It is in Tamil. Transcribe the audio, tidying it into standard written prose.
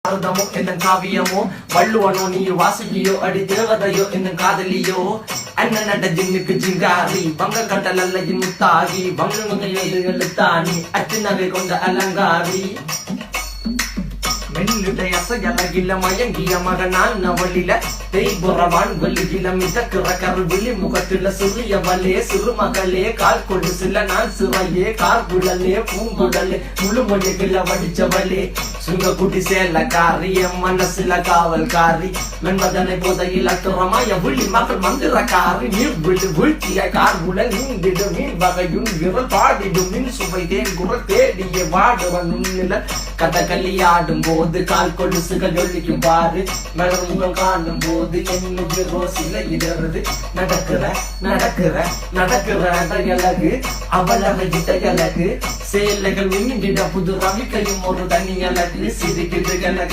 அர்த்தமோ என்ன காவியமோ வள்ளுவனோ நீ வாசுகியோ அடி தேவதையோ என்ன காதலியோ அண்ணன் நட்ட ஜின்னுக்கு ஜிங்காரி வங்க கட்டலல்ல முத்தாகி வங்க முகையோடு எழுத்தாணி அச்சு நகை கொண்ட அலங்காரி மெல்லுடைய அசையலகில மயங்கிய மகனான் நவலில தேய்புறவான் வலியில மிதக்கிற கருவிழி முகத்தில சிறிய வலே சிறுமகளே கால் கொடு சில நான் சிறையே கார்குழலே பூங்குடலே முழுமொழிகள வடிச்சவளே சுங்க குட்டி சேலக்காரி என் மனசுல காவல்காரி மென்பதனை போதையில் அத்துறமாய விழி மகள் மந்திரக்காரி நீர் விழு வீழ்த்திய கார்குழல் நீந்திடு மீன் வகையுன் விரல் பாடிடும் மின் சுவை தேன் குரல் தேடிய வாடுவன் உன்னில கதகளி ஆடும் போது கால் கொலுசுகள் ஒழிக்கும் பாரு மலர் முகம் காணும் போது என்னுடைய ரோசில இடருது நடக்கிற நடக்கிற நடக்கிற அழகு அவளக இடையழகு சேலைகள் மின்னிட புது ரவிக்கையும் ஒரு தனி அழகு சிரிக்குது